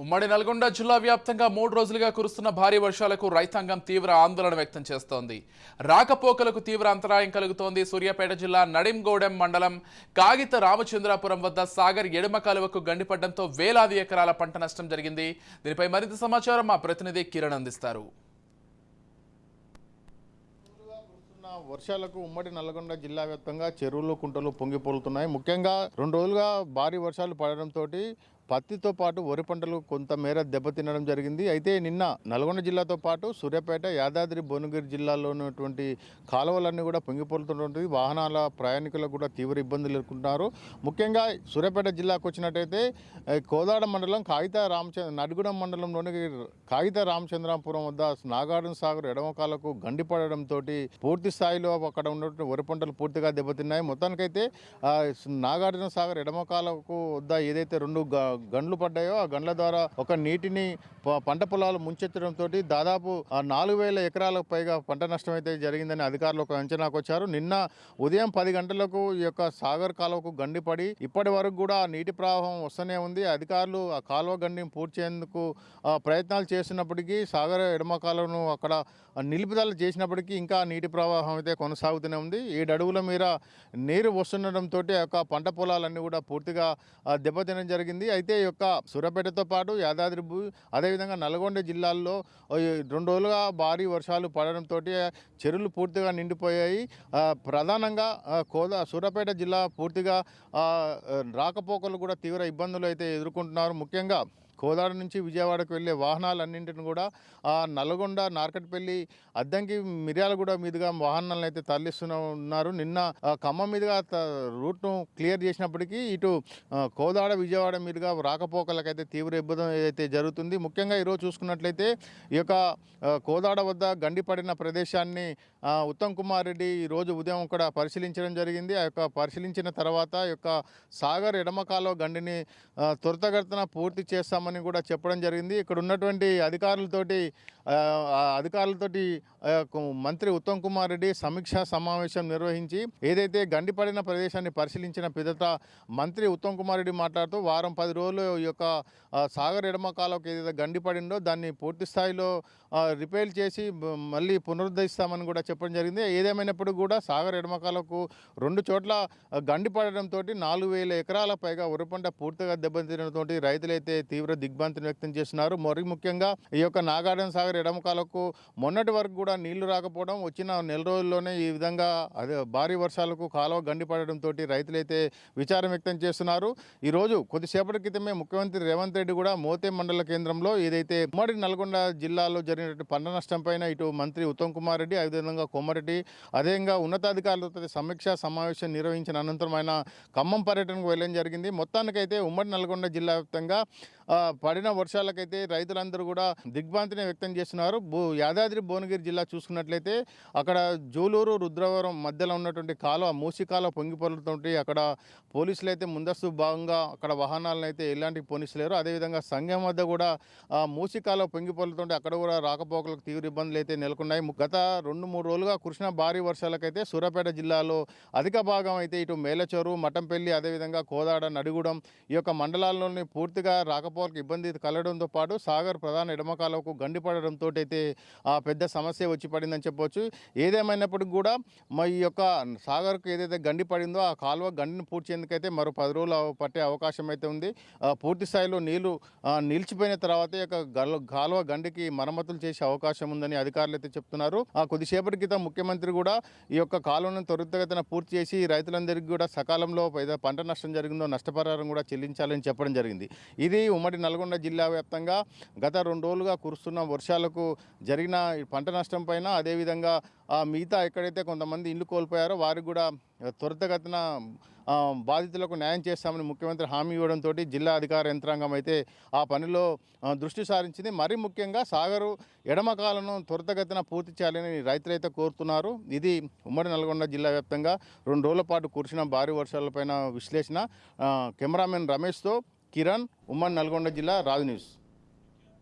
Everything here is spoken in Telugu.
ఉమ్మడి నల్గొండ జిల్లా వ్యాప్తంగా 3 రోజులుగా కురుస్తున్న భారీ వర్షాలకు రైతాంగం తీవ్ర ఆందోళన వ్యక్తం చేస్తోంది. రాకపోకలకు తీవ్ర అంతరాయం కలుగుతోంది. సూర్యాపేట జిల్లా నడింగూడెం మండలం కాగిత రామచంద్రాపురం వద్ద సాగర్ ఎడమ కాలువకు గండిపడడంతో వేలాది ఎకరాల పంట నష్టం జరిగింది. దీనిపై మరింత సమాచారం మా ప్రతినిధి కిరణ్ అందిస్తారు. వర్షాలకు ఉమ్మడి నల్గొండ జిల్లా వ్యాప్తంగా చెరువులు కుంటలు పొంగిపోలుతున్నాయి. ముఖ్యంగా 2 రోజులుగా భారీ వర్షాలు పడడంతో పత్తితో పాటు వరి పంటలు కొంతమేర దెబ్బతినడం జరిగింది. అయితే నిన్న నల్గొండ జిల్లాతో పాటు సూర్యాపేట, యాదాద్రి, భువనగిరి జిల్లాలో ఉన్నటువంటి కాలువలన్నీ కూడా పొంగిపోలుతున్నటువంటి వాహనాల ప్రయాణికులకు కూడా తీవ్ర ఇబ్బందులు ఎదుర్కొంటున్నారు. ముఖ్యంగా సూర్యాపేట జిల్లాకు వచ్చినట్టయితే కోదాడ మండలం నడిగూడెం మండలంలోని కాగిత రామచంద్రాపురం వద్ద నాగార్జున సాగర్ ఎడమకాలకు గండిపడడంతో పూర్తి స్థాయిలో అక్కడ ఉన్నటువంటి వరి పంటలు పూర్తిగా దెబ్బతిన్నాయి. మొత్తానికైతే నాగార్జున సాగర్ ఎడమకాలకు వద్ద ఏదైతే 2 గండ్లు పడ్డాయో ఆ గండ్ల ద్వారా ఒక నీటిని పంట పొలాలు ముంచెత్తడంతో దాదాపు 4,000 ఎకరాలకు పైగా పంట నష్టం అయితే జరిగిందని అధికారులు ఒక అంచనాకు వచ్చారు. నిన్న ఉదయం 10 గంటలకు ఈ యొక్క సాగర్ కాలువకు గండిపడి ఇప్పటి వరకు కూడా నీటి ప్రవాహం వస్తూనే ఉంది. అధికారులు ఆ కాలువ గండిని పూర్తి చేసేందుకు ప్రయత్నాలు చేస్తున్నప్పటికీ సాగర్ ఎడమ కాలువను అక్కడ నిలుపుదల చేసినప్పటికీ ఇంకా నీటి ప్రవాహం అయితే కొనసాగుతూనే ఉంది. 7 అడుగుల మేర నీరు వస్తుండడంతో ఆ యొక్క పంట పొలాలన్నీ కూడా పూర్తిగా దెబ్బతినడం జరిగింది. అయితే ఈ యొక్క సూర్యాపేటతో పాటు యాదాద్రి, అదేవిధంగా నల్గొండ జిల్లాల్లో 2 రోజులుగా భారీ వర్షాలు పడడంతో చెరువులు పూర్తిగా నిండిపోయాయి. ప్రధానంగా సూర్యాపేట జిల్లా పూర్తిగా రాకపోకలు కూడా తీవ్ర ఇబ్బందులు అయితే ఎదుర్కొంటున్నారు. ముఖ్యంగా కోదాడ నుంచి విజయవాడకు వెళ్ళే వాహనాలన్నింటిని కూడా నల్గొండ, నార్కట్పల్లి, అద్దంకి, మిర్యాలగూడ మీదుగా వాహనాలను అయితే తరలిస్తున్నారు. నిన్న ఖమ్మం మీదుగా రూట్ను క్లియర్ చేసినప్పటికీ ఇటు కోదాడ, విజయవాడ మీదుగా రాకపోకలకైతే తీవ్ర ఇబ్బంది అయితే జరుగుతుంది. ముఖ్యంగా ఈరోజు చూసుకున్నట్లయితే ఈ యొక్క కోదాడ వద్ద గండిపడిన ప్రదేశాన్ని ఉత్తమ్ కుమార్ రెడ్డి ఈరోజు ఉదయం కూడా పరిశీలించడం జరిగింది. ఆ యొక్క పరిశీలించిన తర్వాత ఈ యొక్క సాగర్ ఎడమకాలో గండిని త్వరితగతిన పూర్తి చేస్తామని కూడా చెప్పడం జరిగింది. ఇక్కడ ఉన్నటువంటి అధికారులతోటి మంత్రి ఉత్తమ్ కుమార్ రెడ్డి సమీక్షా సమావేశం నిర్వహించి ఏదైతే గండిపడిన ప్రదేశాన్ని పరిశీలించిన పిదట మంత్రి ఉత్తమ్ కుమార్ రెడ్డి మాట్లాడుతూ వారం 10 రోజులు ఈ యొక్క సాగర్ ఎడమ కాలువకు ఏదైతే గండిపడిందో దాన్ని పూర్తి స్థాయిలో రిపేర్ చేసి మళ్ళీ పునరుద్ధరిస్తామని కూడా చెప్పడం జరిగింది. ఏదేమైనప్పుడు కూడా సాగర్ ఎడమ కాలువకు 2 చోట్ల గండిపడడంతో 4,000 ఎకరాల పైగా వరి పంట పూర్తిగా దెబ్బతినడంతో రైతులైతే తీవ్ర దిగ్భ్రాంతిని వ్యక్తం చేస్తున్నారు. మరి ముఖ్యంగా ఈ యొక్క నాగార్జున సాగర్ ఎడమకాలకు మొన్నటి వరకు కూడా నీళ్లు రాకపోవడం, వచ్చిన నెల రోజుల్లోనే ఈ విధంగా భారీ వర్షాలకు కాలువ గండిపడడంతో రైతులైతే విచారం వ్యక్తం చేస్తున్నారు. ఈరోజు కొద్దిసేపటి క్రితమే ముఖ్యమంత్రి రేవంత్ రెడ్డి కూడా మోతే మండల కేంద్రంలో ఏదైతే ఉమ్మడి నల్గొండ జిల్లాలో జరిగినటువంటి పంట నష్టం పైన ఇటు మంత్రి ఉత్తమ్ కుమార్ రెడ్డి, అదేవిధంగా కోమారెడ్డి, అదేవిధంగా ఉన్నతాధికారులతో సమీక్షా సమావేశం నిర్వహించిన అనంతరం ఆయన ఖమ్మం పర్యటనకు వెళ్ళడం జరిగింది. మొత్తానికైతే ఉమ్మడి నల్గొండ జిల్లా వ్యాప్తంగా పడిన వర్షాలకైతే రైతులందరూ కూడా దిగ్భ్రాంతిని వ్యక్తం చేస్తున్నారు. యాదాద్రి, భువనగిరి జిల్లా చూసుకున్నట్లయితే అక్కడ జూలూరు, రుద్రవరం మధ్యలో ఉన్నటువంటి కాలువ, మూసి కాలువ పొంగిపొరుతుంటే అక్కడ పోలీసులు అయితే ముందస్తు భాగంగా అక్కడ వాహనాలను అయితే ఎలాంటి పోలీసులేరు. అదేవిధంగా సంఘం వద్ద కూడా మూసి కాలువ పొంగిపొరుతుంటే అక్కడ కూడా రాకపోకలకు తీవ్ర ఇబ్బందులు అయితే నెలకొన్నాయి. గత 2-3 రోజులుగా కురిసిన భారీ వర్షాలకైతే సూర్యాపేట జిల్లాలో అధిక భాగం అయితే ఇటు మేలచెరు, మఠంపల్లి, అదేవిధంగా కోదాడ, నడిగూడెం ఈ యొక్క మండలాల్లోని పూర్తిగా రాకపోకలకు ఇబ్బంది కలగడంతో పాటు సాగర్ ప్రధాన ఎడమ కాలువకు గండిపడడంతో అయితే పెద్ద సమస్య వచ్చి పడిందని చెప్పవచ్చు. ఏదేమైనప్పటికీ కూడా ఈ యొక్క సాగర్కు ఏదైతే గండి పడిందో ఆ కాలువ గండిని పూర్తి చేసేందుకైతే మరో 10 రోజులు పట్టే అవకాశం అయితే ఉంది. పూర్తి స్థాయిలో నీళ్లు నిలిచిపోయిన తర్వాత ఈ యొక్క కాలువ గండికి మరమ్మతులు చేసే అవకాశం ఉందని అధికారులు అయితే చెప్తున్నారు. కొద్దిసేపటి క్రితం ముఖ్యమంత్రి కూడా ఈ యొక్క కాలువను త్వరితగతిన పూర్తి చేసి రైతులందరికీ కూడా సకాలంలో పంట నష్టం జరిగిందో నష్టపరిహారం కూడా చెల్లించాలని చెప్పడం జరిగింది. ఇది ఉమ్మడి నల్గొండ జిల్లా వ్యాప్తంగా గత 2 రోజులుగా కురుస్తున్న వర్షాలకు జరిగిన పంట నష్టం పైన, అదేవిధంగా మిగతా ఎక్కడైతే కొంతమంది ఇల్లు కోల్పోయారో వారికి కూడా త్వరితగతిన బాధితులకు న్యాయం చేస్తామని ముఖ్యమంత్రి హామీ ఇవ్వడంతో జిల్లా అధికార యంత్రాంగం అయితే ఆ పనిలో దృష్టి సారించింది. మరీ ముఖ్యంగా సాగరు ఎడమకాలను త్వరితగతిన పూర్తి చేయాలని రైతులైతే కోరుతున్నారు. ఇది ఉమ్మడి నల్గొండ జిల్లా వ్యాప్తంగా 2 రోజుల పాటు కురిసిన భారీ వర్షాలపైన విశ్లేషణ. కెమెరామెన్ రమేష్తో కిరణ్, ఉమ్మడి నల్గొండ జిల్లా, రాజు న్యూస్.